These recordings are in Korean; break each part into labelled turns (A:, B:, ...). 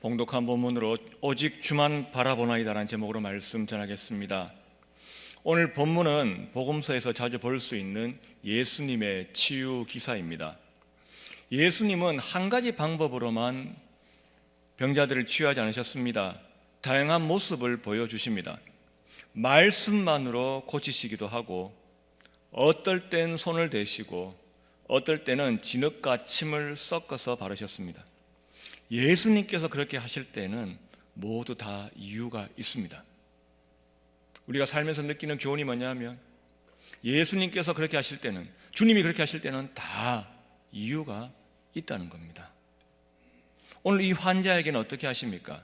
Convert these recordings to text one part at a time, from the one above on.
A: 봉독한 본문으로 오직 주만 바라보나이다라는 제목으로 말씀 전하겠습니다. 오늘 본문은 복음서에서 자주 볼 수 있는 예수님의 치유 기사입니다. 예수님은 한 가지 방법으로만 병자들을 치유하지 않으셨습니다. 다양한 모습을 보여주십니다. 말씀만으로 고치시기도 하고, 어떨 땐 손을 대시고 어떨 때는 진흙과 침을 섞어서 바르셨습니다. 예수님께서 그렇게 하실 때는 모두 다 이유가 있습니다. 우리가 살면서 느끼는 교훈이 뭐냐면, 예수님께서 그렇게 하실 때는, 주님이 그렇게 하실 때는 다 이유가 있다는 겁니다. 오늘 이 환자에게는 어떻게 하십니까?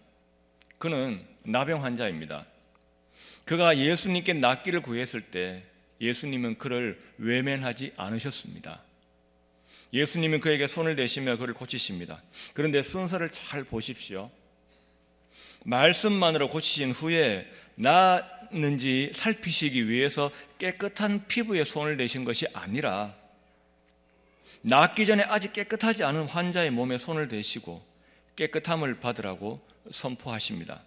A: 그는 나병 환자입니다. 그가 예수님께 낫기를 구했을 때 예수님은 그를 외면하지 않으셨습니다. 예수님은 그에게 손을 대시며 그를 고치십니다. 그런데 순서를 잘 보십시오. 말씀만으로 고치신 후에 낫는지 살피시기 위해서 깨끗한 피부에 손을 대신 것이 아니라, 낫기 전에 아직 깨끗하지 않은 환자의 몸에 손을 대시고 깨끗함을 받으라고 선포하십니다.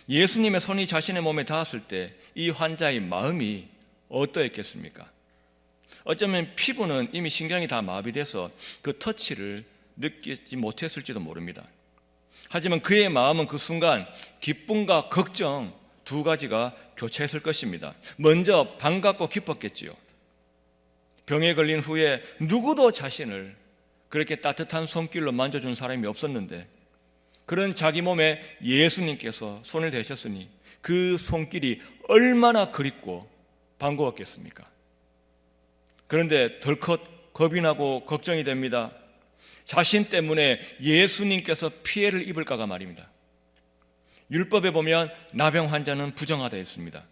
A: 예수님의 손이 자신의 몸에 닿았을 때 이 환자의 마음이 어떠했겠습니까? 어쩌면 피부는 이미 신경이 다 마비돼서 그 터치를 느끼지 못했을지도 모릅니다. 하지만 그의 마음은 그 순간 기쁨과 걱정 두 가지가 교차했을 것입니다. 먼저 반갑고 기뻤겠지요. 병에 걸린 후에 누구도 자신을 그렇게 따뜻한 손길로 만져준 사람이 없었는데, 그런 자기 몸에 예수님께서 손을 대셨으니 그 손길이 얼마나 그립고 반가웠겠습니까? 그런데 덜컥 겁이 나고 걱정이 됩니다. 자신 때문에 예수님께서 피해를 입을까가 말입니다. 율법에 보면 나병 환자는 부정하다 했습니다.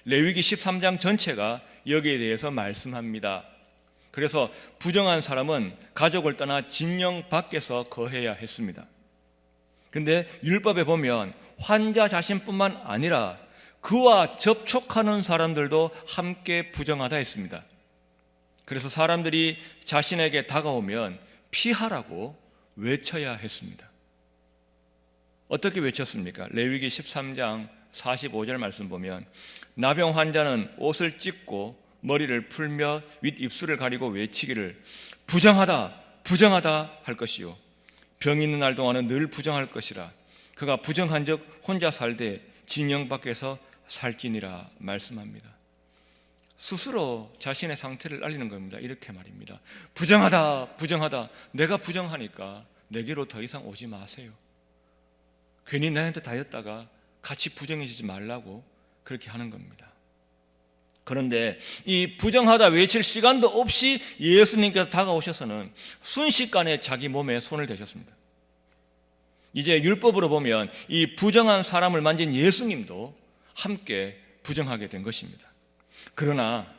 A: 레위기 13장 전체가 여기에 대해서 말씀합니다. 그래서 부정한 사람은 가족을 떠나 진영 밖에서 거해야 했습니다. 그런데 율법에 보면 환자 자신뿐만 아니라 그와 접촉하는 사람들도 함께 부정하다 했습니다. 그래서 사람들이 자신에게 다가오면 피하라고 외쳐야 했습니다. 어떻게 외쳤습니까? 레위기 13장 45절 말씀 보면, 나병 환자는 옷을 찢고 머리를 풀며 윗입술을 가리고 외치기를 부정하다 부정하다 할 것이요, 병 있는 날 동안은 늘 부정할 것이라. 그가 부정한 적 혼자 살되 진영 밖에서 살지니라 말씀합니다. 스스로 자신의 상태를 알리는 겁니다. 이렇게 말입니다. 부정하다 부정하다. 내가 부정하니까 내게로 더 이상 오지 마세요. 괜히 나한테 다였다가 같이 부정해지지 말라고 그렇게 하는 겁니다. 그런데 이 부정하다 외칠 시간도 없이 예수님께서 다가오셔서는 순식간에 자기 몸에 손을 대셨습니다. 이제 율법으로 보면 이 부정한 사람을 만진 예수님도 함께 부정하게 된 것입니다. 그러나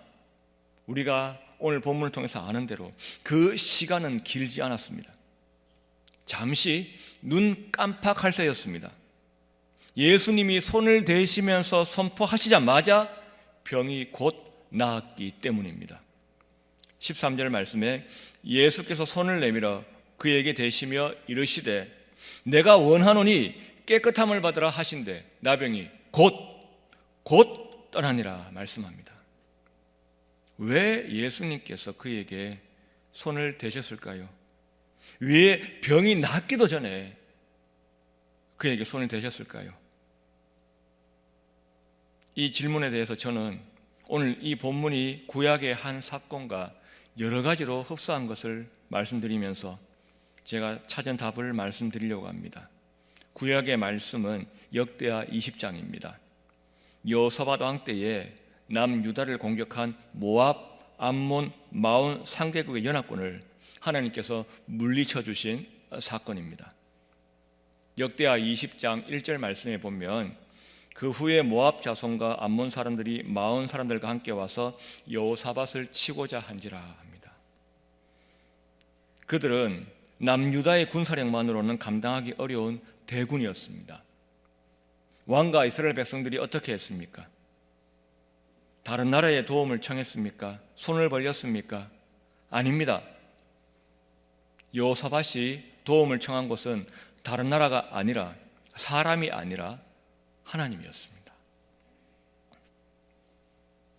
A: 우리가 오늘 본문을 통해서 아는 대로 그 시간은 길지 않았습니다. 잠시 눈 깜빡할 새였습니다. 예수님이 손을 대시면서 선포하시자마자 병이 곧 나았기 때문입니다. 13절 말씀에 예수께서 손을 내밀어 그에게 대시며 이르시되 내가 원하노니 깨끗함을 받으라 하신대 나병이 곧 떠나니라 말씀합니다. 왜 예수님께서 그에게 손을 대셨을까요? 왜 병이 낫기도 전에 그에게 손을 대셨을까요? 이 질문에 대해서 저는 오늘 이 본문이 구약의 한 사건과 여러 가지로 흡사한 것을 말씀드리면서 제가 찾은 답을 말씀드리려고 합니다. 구약의 말씀은 역대하 20장입니다. 여호사밧 왕 때에 남유다를 공격한 모압, 암몬, 마온 3개국의 연합군을 하나님께서 물리쳐 주신 사건입니다. 역대하 20장 1절 말씀에 보면, 그 후에 모압 자손과 암몬 사람들이 마온 사람들과 함께 와서 여호사밧을 치고자 한지라 합니다. 그들은 남유다의 군사력만으로는 감당하기 어려운 대군이었습니다. 왕과 이스라엘 백성들이 어떻게 했습니까? 다른 나라의 도움을 청했습니까? 손을 벌렸습니까? 아닙니다. 여호사밧이 도움을 청한 곳은 다른 나라가 아니라, 사람이 아니라 하나님이었습니다.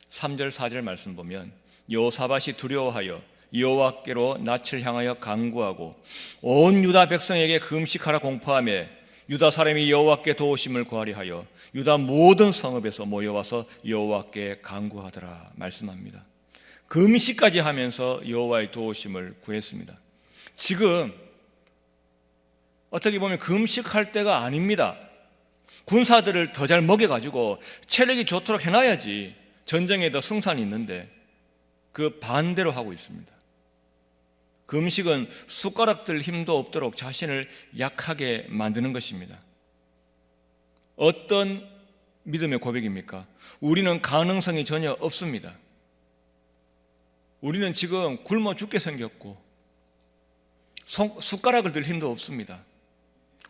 A: 3절 4절 말씀 보면 여호사밧이 두려워하여 여호와께로 낯을 향하여 간구하고 온 유다 백성에게 금식하라 공포하며 유다 사람이 여호와께 도우심을 구하려 하여 유다 모든 성읍에서 모여와서 여호와께 간구하더라 말씀합니다. 금식까지 하면서 여호와의 도우심을 구했습니다. 지금 어떻게 보면 금식할 때가 아닙니다. 군사들을 더 잘 먹여가지고 체력이 좋도록 해놔야지 전쟁에 더 승산이 있는데 그 반대로 하고 있습니다. 금식은 숟가락 들 힘도 없도록 자신을 약하게 만드는 것입니다. 어떤 믿음의 고백입니까? 우리는 가능성이 전혀 없습니다. 우리는 지금 굶어 죽게 생겼고 숟가락을 들 힘도 없습니다.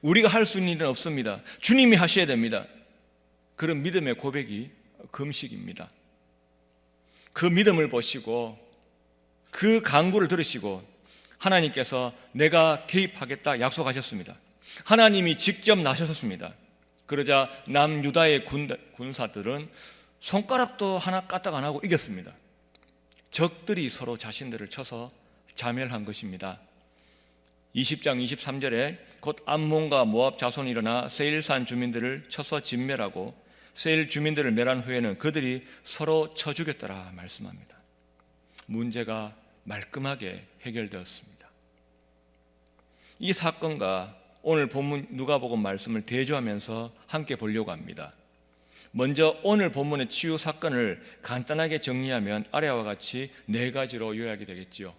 A: 우리가 할 수 있는 일은 없습니다. 주님이 하셔야 됩니다. 그런 믿음의 고백이 금식입니다. 그 믿음을 보시고 그 간구를 들으시고 하나님께서 내가 개입하겠다 약속하셨습니다. 하나님이 직접 나서셨습니다. 그러자 남유다의 군사들은 손가락도 하나 까딱 안 하고 이겼습니다. 적들이 서로 자신들을 쳐서 자멸한 것입니다. 20장 23절에 곧 암몬과 모압 자손이 일어나 세일산 주민들을 쳐서 진멸하고 세일 주민들을 멸한 후에는 그들이 서로 쳐 죽였더라 말씀합니다. 문제가 말끔하게 해결되었습니다. 이 사건과 오늘 본문 누가복음 말씀을 대조하면서 함께 보려고 합니다. 먼저 오늘 본문의 치유 사건을 간단하게 정리하면 아래와 같이 4가지로 요약이 되겠지요.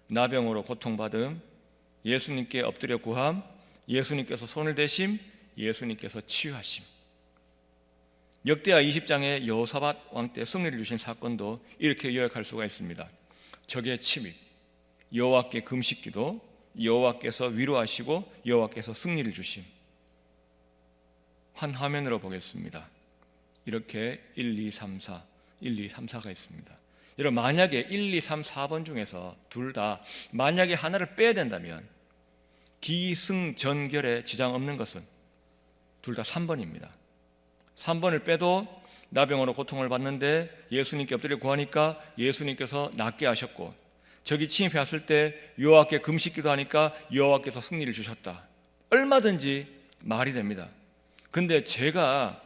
A: 나병으로 고통받음, 예수님께 엎드려 구함, 예수님께서 손을 대심, 예수님께서 치유하심. 역대하 20장에 여호사밧 왕 때 승리를 주신 사건도 이렇게 요약할 수가 있습니다. 적의 침입, 여호와께 금식기도, 여호와께서 위로하시고 여호와께서 승리를 주심. 한 화면으로 보겠습니다. 이렇게 1, 2, 3, 4, 1, 2, 3, 4가 있습니다. 여러분 만약에 1, 2, 3, 4번 중에서 둘 다 만약에 하나를 빼야 된다면 기승전결에 지장 없는 것은 둘 다 3번입니다. 3번을 빼도 나병으로 고통을 받는데 예수님께 엎드려 구하니까 예수님께서 낫게 하셨고 적이 침입해 왔을 때 여호와께 금식기도 하니까 여호와께서 승리를 주셨다. 얼마든지 말이 됩니다. 근데 제가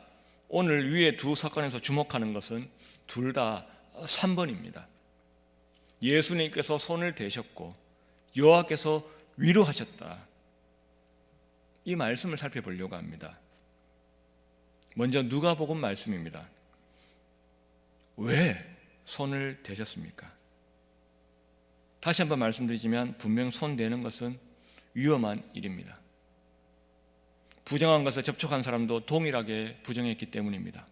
A: 오늘 위에 두 사건에서 주목하는 것은 둘 다 3번입니다. 예수님께서 손을 대셨고 여호와께서 위로하셨다. 이 말씀을 살펴보려고 합니다. 먼저 누가복음 말씀입니다. 왜 손을 대셨습니까? 다시 한번 말씀드리지만 분명 손 대는 것은 위험한 일입니다. 부정한 것에 접촉한 사람도 동일하게 부정했기 때문입니다.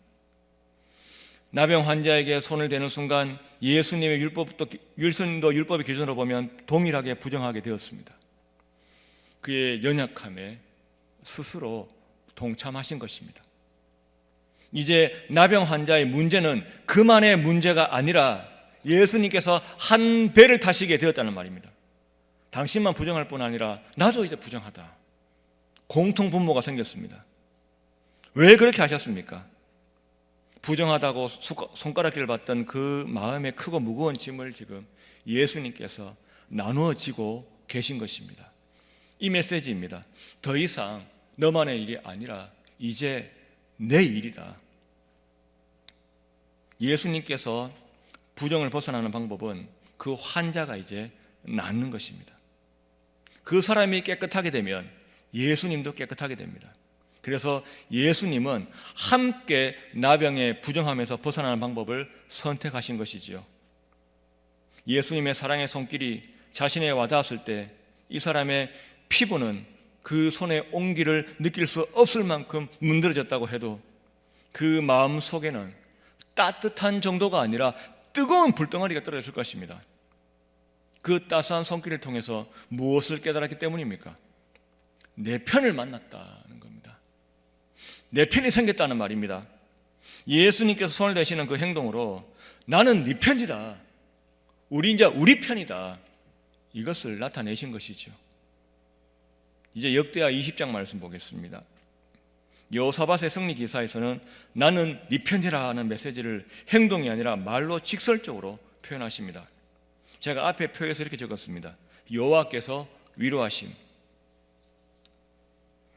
A: 나병 환자에게 손을 대는 순간 예수님의 율법도 율법의 기준으로 보면 동일하게 부정하게 되었습니다. 그의 연약함에 스스로 동참하신 것입니다. 이제 나병 환자의 문제는 그만의 문제가 아니라 예수님께서 한 배를 타시게 되었다는 말입니다. 당신만 부정할 뿐 아니라 나도 이제 부정하다. 공통 분모가 생겼습니다. 왜 그렇게 하셨습니까? 부정하다고 손가락질을 받던 그 마음의 크고 무거운 짐을 지금 예수님께서 나누어지고 계신 것입니다. 이 메시지입니다. 더 이상 너만의 일이 아니라 이제 내 일이다. 예수님께서 부정을 벗어나는 방법은 그 환자가 이제 낫는 것입니다. 그 사람이 깨끗하게 되면 예수님도 깨끗하게 됩니다. 그래서 예수님은 함께 나병에 부정함에서 벗어나는 방법을 선택하신 것이지요. 예수님의 사랑의 손길이 자신에게 와닿았을 때 이 사람의 피부는 그 손의 온기를 느낄 수 없을 만큼 문드러졌다고 해도 그 마음 속에는 따뜻한 정도가 아니라 뜨거운 불덩어리가 떨어졌을 것입니다. 그 따스한 손길을 통해서 무엇을 깨달았기 때문입니까? 내 편을 만났다는 겁니다. 내 편이 생겼다는 말입니다. 예수님께서 손을 대시는 그 행동으로 나는 네 편이다. 우리 편이다. 이것을 나타내신 것이죠. 이제 역대하 20장 말씀 보겠습니다. 여호사밧의 승리 기사에서는 나는 네 편이라 하는 메시지를 행동이 아니라 말로 직설적으로 표현하십니다. 제가 앞에 표에서 이렇게 적었습니다. 여호와께서 위로하심.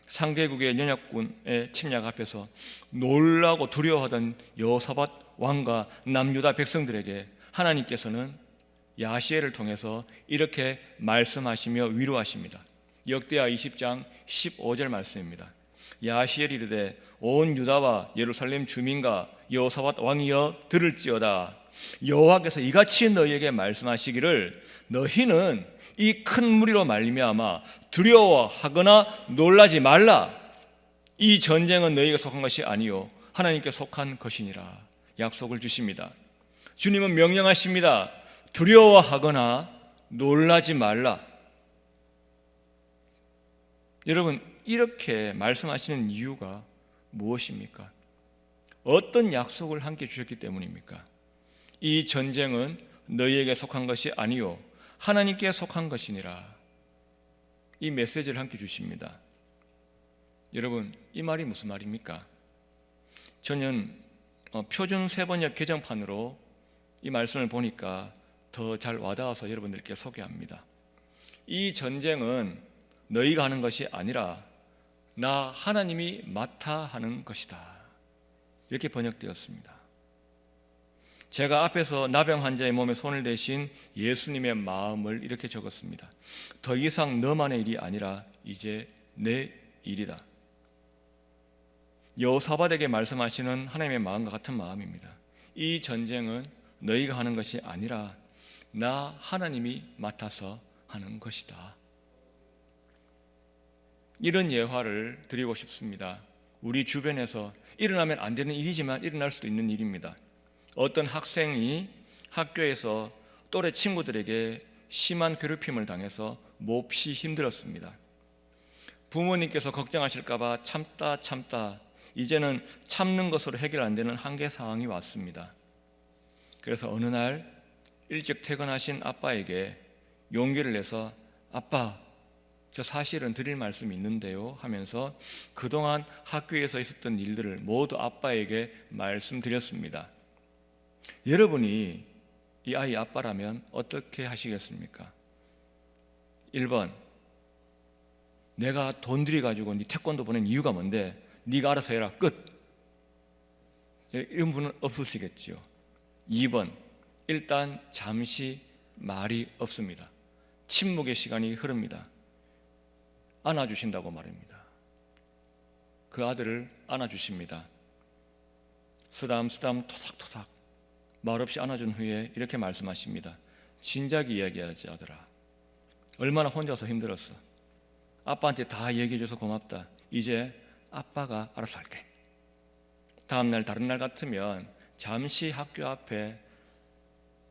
A: 상대국의 연약군의 침략 앞에서 놀라고 두려워하던 여호사밧 왕과 남유다 백성들에게 하나님께서는 야시엘을 통해서 이렇게 말씀하시며 위로하십니다. 역대하 20장 15절 말씀입니다. 야시엘이 이르되 온 유다와 예루살렘 주민과 여호사밧 왕이여 들을지어다. 여호와께서 이같이 너희에게 말씀하시기를 너희는 이 큰 무리로 말미암아 두려워하거나 놀라지 말라. 이 전쟁은 너희에게 속한 것이 아니요 하나님께 속한 것이니라. 약속을 주십니다. 주님은 명령하십니다. 두려워하거나 놀라지 말라. 여러분, 이렇게 말씀하시는 이유가 무엇입니까? 어떤 약속을 함께 주셨기 때문입니까? 이 전쟁은 너희에게 속한 것이 아니요 하나님께 속한 것이니라. 이 메시지를 함께 주십니다. 여러분, 이 말이 무슨 말입니까? 저는 표준 세번역 개정판으로 이 말씀을 보니까 더 잘 와닿아서 여러분들께 소개합니다. 이 전쟁은 너희가 하는 것이 아니라 나 하나님이 맡아 하는 것이다. 이렇게 번역되었습니다. 제가 앞에서 나병 환자의 몸에 손을 대신 예수님의 마음을 이렇게 적었습니다. 더 이상 너만의 일이 아니라 이제 내 일이다. 여호사밧에게 말씀하시는 하나님의 마음과 같은 마음입니다. 이 전쟁은 너희가 하는 것이 아니라 나 하나님이 맡아서 하는 것이다. 이런 예화를 드리고 싶습니다. 우리 주변에서 일어나면 안 되는 일이지만 일어날 수도 있는 일입니다. 어떤 학생이 학교에서 또래 친구들에게 심한 괴롭힘을 당해서 몹시 힘들었습니다. 부모님께서 걱정하실까 봐 참다 이제는 참는 것으로 해결 안 되는 한계 상황이 왔습니다. 그래서 어느 날 일찍 퇴근하신 아빠에게 용기를 내서 아빠, 저 사실은 드릴 말씀이 있는데요 하면서 그동안 학교에서 있었던 일들을 모두 아빠에게 말씀드렸습니다. 여러분이 이 아이 아빠라면 어떻게 하시겠습니까? 1번, 내가 돈 들여가지고 네 태권도 보낸 이유가 뭔데 네가 알아서 해라, 끝. 이런 분은 없으시겠지요. 2번, 일단 잠시 말이 없습니다. 침묵의 시간이 흐릅니다. 안아주신다고 말입니다. 그 아들을 안아주십니다. 쓰담쓰담 토닥토닥 말없이 안아준 후에 이렇게 말씀하십니다. 진작 이야기하지 아들아. 얼마나 혼자서 힘들었어. 아빠한테 다 얘기해줘서 고맙다. 이제 아빠가 알아서 할게. 다음날 다른 날 같으면 잠시 학교 앞에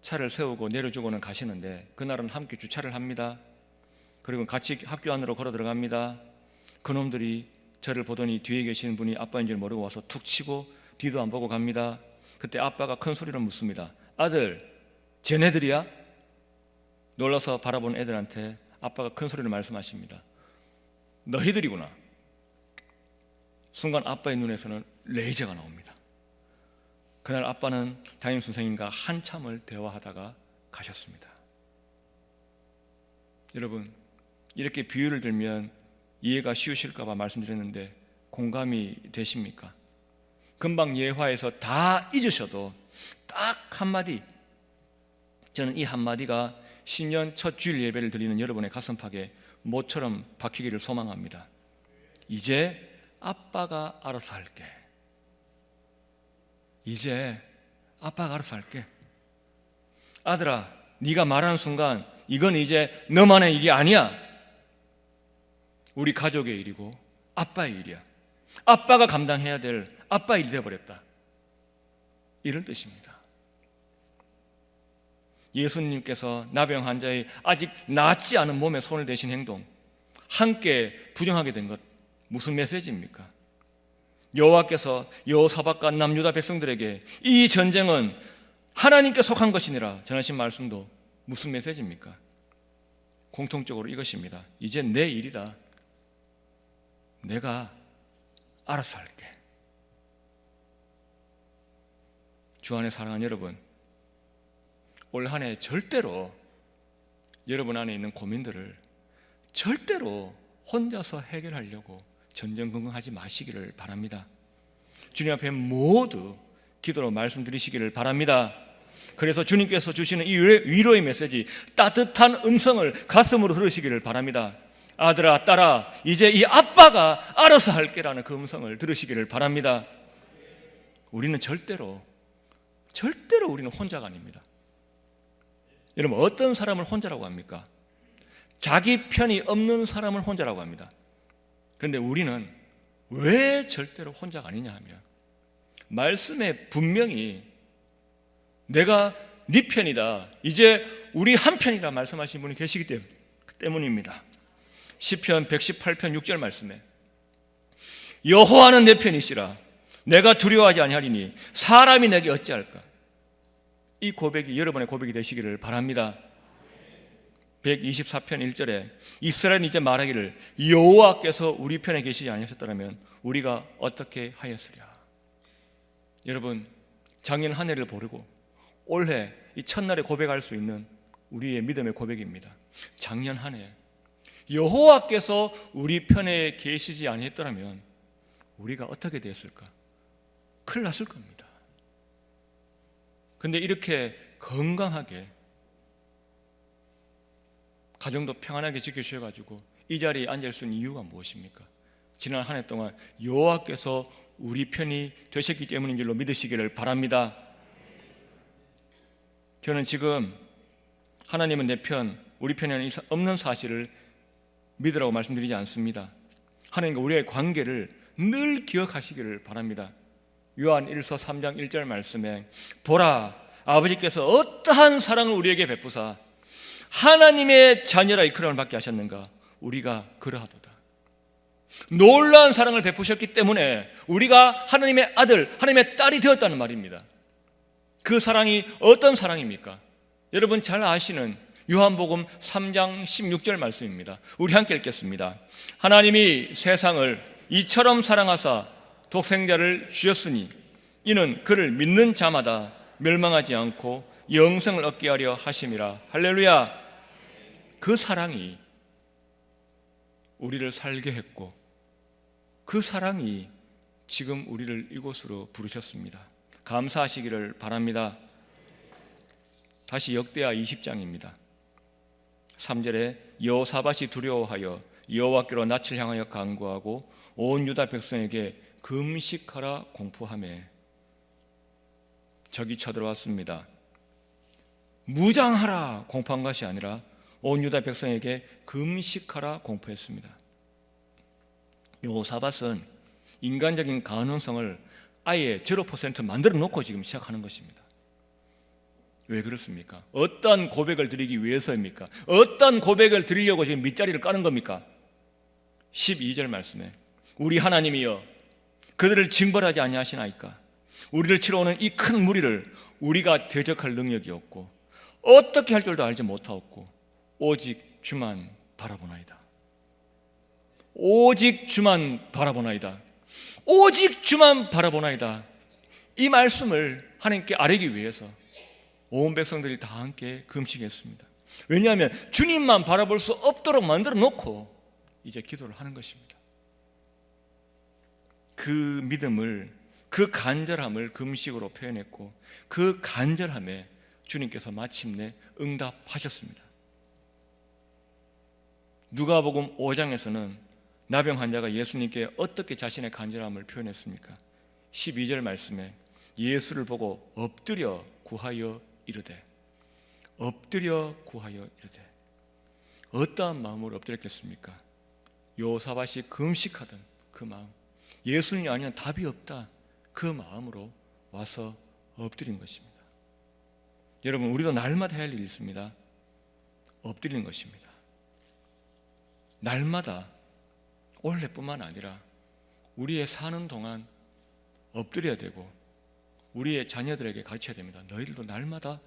A: 차를 세우고 내려주고는 가시는데 그날은 함께 주차를 합니다. 그리고 같이 학교 안으로 걸어 들어갑니다. 그놈들이 저를 보더니 뒤에 계시는 분이 아빠인 줄 모르고 와서 툭 치고 뒤도 안 보고 갑니다. 그때 아빠가 큰 소리로 묻습니다. 아들, 쟤네들이야? 놀라서 바라본 애들한테 아빠가 큰 소리로 말씀하십니다. 너희들이구나. 순간 아빠의 눈에서는 레이저가 나옵니다. 그날 아빠는 담임 선생님과 한참을 대화하다가 가셨습니다. 여러분, 이렇게 비유를 들면 이해가 쉬우실까 봐 말씀드렸는데 공감이 되십니까? 금방 예화에서 다 잊으셔도 딱 한마디, 저는 이 한마디가 신년 첫 주일 예배를 드리는 여러분의 가슴팍에 못처럼 박히기를 소망합니다. 이제 아빠가 알아서 할게. 이제 아빠가 알아서 할게. 아들아, 네가 말하는 순간 이건 이제 너만의 일이 아니야. 우리 가족의 일이고 아빠의 일이야. 아빠가 감당해야 될 아빠 일이 되어버렸다. 이런 뜻입니다. 예수님께서 나병 환자의 아직 낫지 않은 몸에 손을 대신 행동, 함께 부정하게 된 것, 무슨 메시지입니까? 여호와께서 여호사밧과 남유다 백성들에게 이 전쟁은 하나님께 속한 것이니라 전하신 말씀도 무슨 메시지입니까? 공통적으로 이것입니다. 이제 내 일이다. 내가 알아서 할게. 주 안에 사랑하는 여러분, 올 한 해 절대로 여러분 안에 있는 고민들을 절대로 혼자서 해결하려고 전전긍긍하지 마시기를 바랍니다. 주님 앞에 모두 기도로 말씀드리시기를 바랍니다. 그래서 주님께서 주시는 이 위로의 메시지, 따뜻한 음성을 가슴으로 들으시기를 바랍니다. 아들아, 딸아, 이제 이 아빠가 알아서 할게라는 그 음성을 들으시기를 바랍니다. 우리는 절대로 우리는 혼자가 아닙니다. 여러분, 어떤 사람을 혼자라고 합니까? 자기 편이 없는 사람을 혼자라고 합니다. 그런데 우리는 왜 절대로 혼자가 아니냐 하면, 말씀에 분명히 내가 네 편이다, 이제 우리 한 편이다 말씀하신 분이 계시기 때문입니다. 시편 118편 6절 말씀에 여호와는 내 편이시라 내가 두려워하지 아니하리니 사람이 내게 어찌할까. 이 고백이 여러분의 고백이 되시기를 바랍니다. 124편 1절에 이스라엘은 이제 말하기를 여호와께서 우리 편에 계시지 아니하셨더라면 우리가 어떻게 하였으랴. 여러분, 작년 한 해를 보르고 올해 이 첫날에 고백할 수 있는 우리의 믿음의 고백입니다. 작년 한 해 여호와께서 우리 편에 계시지 아니했더라면 우리가 어떻게 됐을까? 큰일 났을 겁니다. 근데 이렇게 건강하게 가정도 평안하게 지켜주셔가지고 이 자리에 앉아있을 이유가 무엇입니까? 지난 한 해 동안 여호와께서 우리 편이 되셨기 때문인 줄로 믿으시기를 바랍니다. 저는 지금 하나님은 내 편, 우리 편에 없는 사실을 믿으라고 말씀드리지 않습니다. 하나님과 우리의 관계를 늘 기억하시기를 바랍니다. 요한 1서 3장 1절 말씀에 보라, 아버지께서 어떠한 사랑을 우리에게 베푸사 하나님의 자녀라 이끌음을 받게 하셨는가. 우리가 그러하도다. 놀라운 사랑을 베푸셨기 때문에 우리가 하나님의 아들, 하나님의 딸이 되었다는 말입니다. 그 사랑이 어떤 사랑입니까? 여러분 잘 아시는 요한복음 3장 16절 말씀입니다. 우리 함께 읽겠습니다. 하나님이 세상을 이처럼 사랑하사 독생자를 주셨으니 이는 그를 믿는 자마다 멸망하지 않고 영생을 얻게 하려 하심이라. 할렐루야. 그 사랑이 우리를 살게 했고 그 사랑이 지금 우리를 이곳으로 부르셨습니다. 감사하시기를 바랍니다. 다시 역대하 20장입니다. 3절에 여호사밧이 두려워하여 여호와께로 낯을 향하여 간구하고 온 유다 백성에게 금식하라 공포하매 적이 쳐들어왔습니다. 무장하라 공포한 것이 아니라 온 유다 백성에게 금식하라 공포했습니다. 여호사밧은 인간적인 가능성을 아예 0% 만들어 놓고 지금 시작하는 것입니다. 왜 그렇습니까? 어떤 고백을 드리기 위해서입니까? 어떤 고백을 드리려고 지금 밑자리를 까는 겁니까? 12절 말씀에 우리 하나님이여 그들을 징벌하지 아니하시나이까. 우리를 치러 오는 이 큰 무리를 우리가 대적할 능력이 없고 어떻게 할 줄도 알지 못하옵고 오직 주만 바라보나이다. 오직 주만 바라보나이다. 오직 주만 바라보나이다. 이 말씀을 하나님께 아뢰기 위해서 온 백성들이 다 함께 금식했습니다. 왜냐하면 주님만 바라볼 수 없도록 만들어 놓고 이제 기도를 하는 것입니다. 그 믿음을, 그 간절함을 금식으로 표현했고 그 간절함에 주님께서 마침내 응답하셨습니다. 누가복음 5장에서는 나병 환자가 예수님께 어떻게 자신의 간절함을 표현했습니까? 12절 말씀에 예수를 보고 엎드려 구하여 이르되, 엎드려 구하여 이르되, 어떠한 마음으로 엎드렸겠습니까? 여호사밧이 금식하던 그 마음, 예수님이 아니면 답이 없다, 그 마음으로 와서 엎드린 것입니다. 여러분, 우리도 날마다 해야 할 일이 있습니다. 엎드리는 것입니다. 날마다, 올해뿐만 아니라 우리의 사는 동안 엎드려야 되고 우리의 자녀들에게 가르쳐야 됩니다. 너희들도 날마다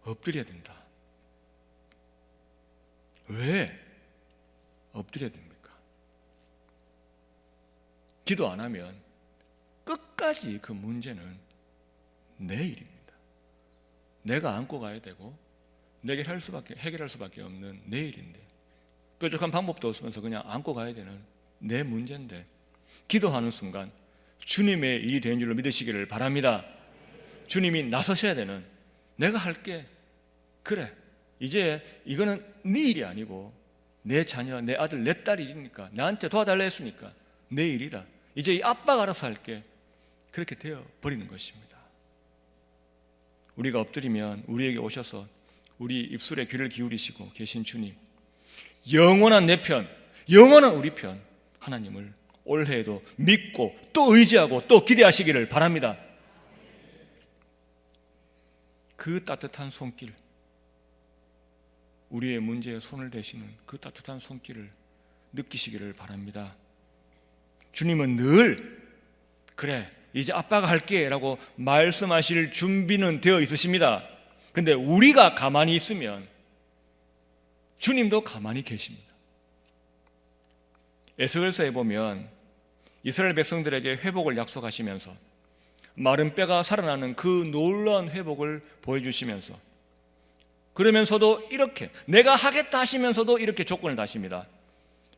A: 엎드려야 된다. 왜 엎드려야 됩니까? 기도 안 하면 끝까지 그 문제는 내 일입니다. 내가 안고 가야 되고 해결할 수밖에 없는 내 일인데, 뾰족한 방법도 없으면서 그냥 안고 가야 되는 내 문제인데, 기도하는 순간 주님의 일이 된 줄로 믿으시기를 바랍니다. 주님이 나서셔야 되는, 내가 할게, 그래 이제 이거는 네 일이 아니고 내 자녀, 내 아들, 내 딸 일이니까, 나한테 도와달라 했으니까 내 일이다, 이제 이 아빠가 알아서 할게, 그렇게 되어 버리는 것입니다. 우리가 엎드리면 우리에게 오셔서 우리 입술에 귀를 기울이시고 계신 주님, 영원한 내 편, 영원한 우리 편 하나님을 올해에도 믿고 또 의지하고 또 기대하시기를 바랍니다. 그 따뜻한 손길, 우리의 문제에 손을 대시는 그 따뜻한 손길을 느끼시기를 바랍니다. 주님은 늘 그래 이제 아빠가 할게 라고 말씀하실 준비는 되어 있으십니다. 근데 우리가 가만히 있으면 주님도 가만히 계십니다. 에스겔서에 보면 이스라엘 백성들에게 회복을 약속하시면서 마른 뼈가 살아나는 그 놀라운 회복을 보여주시면서, 그러면서도 이렇게 내가 하겠다 하시면서도 이렇게 조건을 다십니다.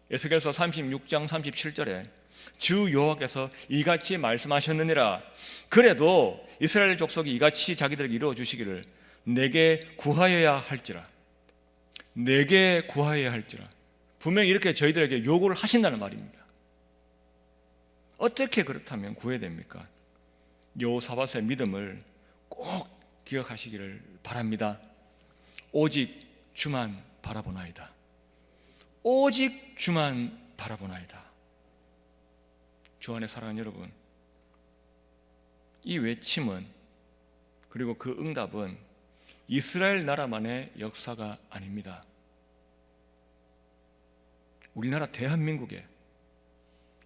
A: 에스겔서 36장 37절에 주 여호와께서 이같이 말씀하셨느니라, 그래도 이스라엘 족속이 이같이 자기들에게 이루어 주시기를 내게 구하여야 할지라, 내게 구하여야 할지라. 분명히 이렇게 저희들에게 요구를 하신다는 말입니다. 어떻게 그렇다면 구해야 됩니까? 여호사밧의 믿음을 꼭 기억하시기를 바랍니다. 오직 주만 바라보나이다. 오직 주만 바라보나이다. 주 안에 사랑하는 여러분, 이 외침은, 그리고 그 응답은 이스라엘 나라만의 역사가 아닙니다. 우리나라 대한민국의,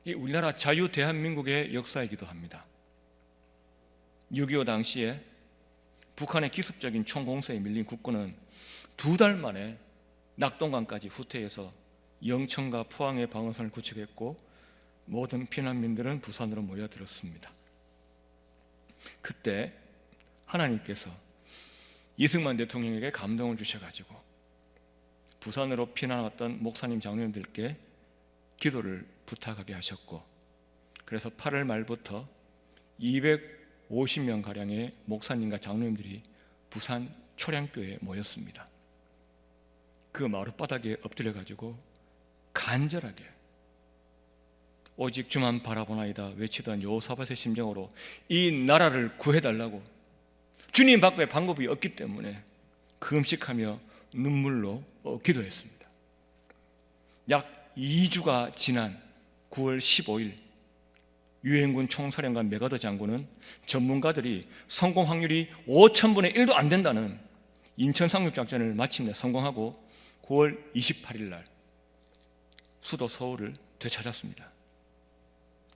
A: 이 우리나라 자유 대한민국의 역사이기도 합니다. 6.25 당시에 북한의 기습적인 총공세에 밀린 국군은 2달 만에 낙동강까지 후퇴해서 영천과 포항의 방어선을 구축했고, 모든 피난민들은 부산으로 모여들었습니다. 그때 하나님께서 이승만 대통령에게 감동을 주셔가지고 부산으로 피난 왔던 목사님 장로님들께 기도를 부탁하게 하셨고, 그래서 8월 말부터 250명 가량의 목사님과 장로님들이 부산 초량교회에 모였습니다. 그 마룻바닥에 엎드려가지고 간절하게 오직 주만 바라보나이다 외치던 여호사밧의 심정으로 이 나라를 구해달라고, 주님 밖에 방법이 없기 때문에 금식하며 눈물로 기도했습니다. 약 2주가 지난 9월 15일 유엔군 총사령관 메가더 장군은 전문가들이 성공 확률이 5000분의 1도 안 된다는 인천 상륙작전을 마침내 성공하고 9월 28일 날 수도 서울을 되찾았습니다.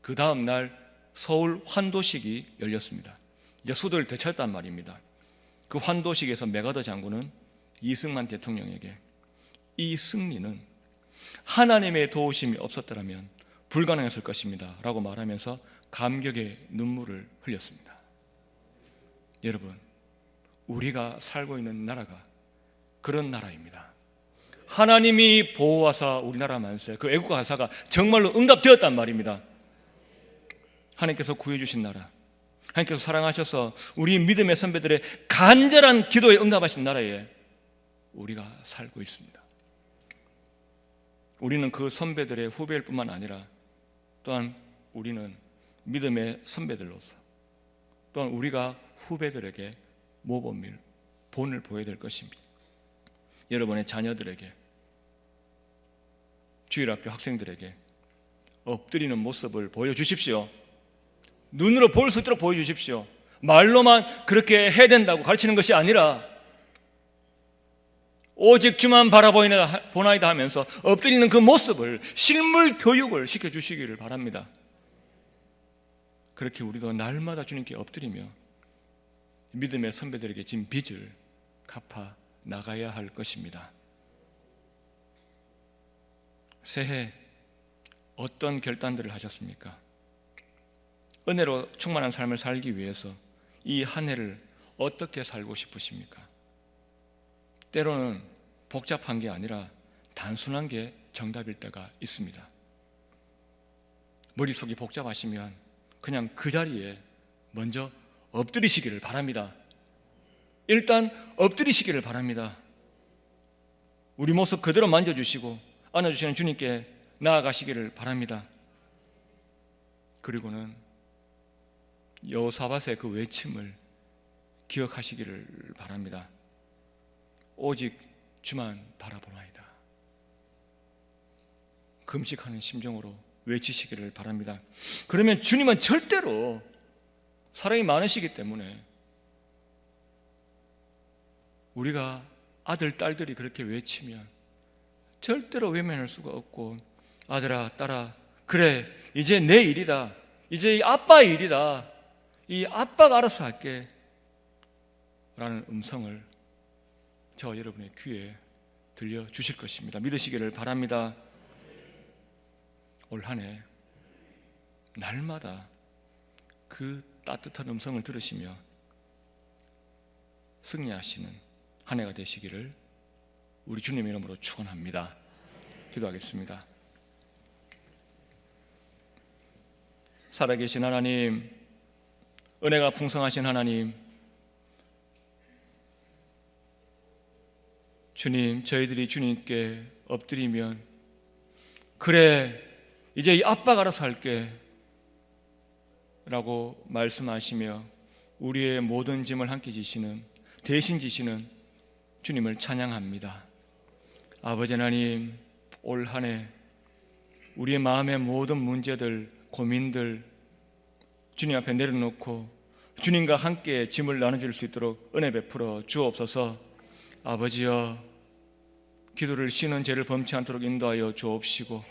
A: 그 다음 날 서울 환도식이 열렸습니다. 이제 수도를 되찾았단 말입니다. 그 환도식에서 메가더 장군은 이승만 대통령에게 이 승리는 하나님의 도우심이 없었더라면 불가능했을 것입니다 라고 말하면서 감격의 눈물을 흘렸습니다. 여러분, 우리가 살고 있는 나라가 그런 나라입니다. 하나님이 보호하사 우리나라 만세, 그 애국가 가사가 정말로 응답되었단 말입니다. 하나님께서 구해주신 나라, 하나님께서 사랑하셔서 우리 믿음의 선배들의 간절한 기도에 응답하신 나라에 우리가 살고 있습니다. 우리는 그 선배들의 후배일 뿐만 아니라 또한 우리는 믿음의 선배들로서 또한 우리가 후배들에게 모범일, 본을 보여야 될 것입니다. 여러분의 자녀들에게, 주일학교 학생들에게 엎드리는 모습을 보여주십시오. 눈으로 볼 수 있도록 보여주십시오. 말로만 그렇게 해야 된다고 가르치는 것이 아니라 오직 주만 바라보나이다 하면서 엎드리는 그 모습을, 실물 교육을 시켜주시기를 바랍니다. 그렇게 우리도 날마다 주님께 엎드리며 믿음의 선배들에게 진 빚을 갚아 나가야 할 것입니다. 새해 어떤 결단들을 하셨습니까? 은혜로 충만한 삶을 살기 위해서 이 한 해를 어떻게 살고 싶으십니까? 때로는 복잡한 게 아니라 단순한 게 정답일 때가 있습니다. 머릿속이 복잡하시면 그냥 그 자리에 먼저 엎드리시기를 바랍니다. 일단 엎드리시기를 바랍니다. 우리 모습 그대로 만져주시고 안아주시는 주님께 나아가시기를 바랍니다. 그리고는 여호사밧의 그 외침을 기억하시기를 바랍니다. 오직 주만 바라보나이다. 금식하는 심정으로 외치시기를 바랍니다. 그러면 주님은 절대로 사랑이 많으시기 때문에 우리가 아들, 딸들이 그렇게 외치면 절대로 외면할 수가 없고, 아들아, 딸아, 그래, 이제 내 일이다. 이제 이 아빠의 일이다. 이 아빠가 알아서 할게. 라는 음성을 저와 여러분의 귀에 들려주실 것입니다. 믿으시기를 바랍니다. 올 한 해 날마다 그 따뜻한 음성을 들으시며 승리하시는 한 해가 되시기를 우리 주님 이름으로 축원합니다. 기도하겠습니다. 살아계신 하나님, 은혜가 풍성하신 하나님, 주님, 저희들이 주님께 엎드리면 그래, 이제 이 아빠가 알아서 할게 라고 말씀하시며 우리의 모든 짐을 함께 지시는, 대신 지시는 주님을 찬양합니다. 아버지 하나님, 올 한 해 우리의 마음의 모든 문제들, 고민들 주님 앞에 내려놓고 주님과 함께 짐을 나눠줄 수 있도록 은혜 베풀어 주옵소서. 아버지여, 기도를 쉬는 죄를 범치 않도록 인도하여 주옵시고,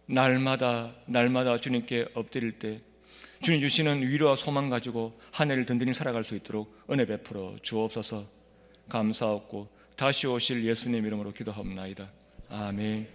A: 날마다 주님께 엎드릴 때 주님 주시는 위로와 소망 가지고 한 해를 든든히 살아갈 수 있도록 은혜 베풀어 주옵소서. 감사하고 다시 오실 예수님 이름으로 기도하옵나이다. 아멘.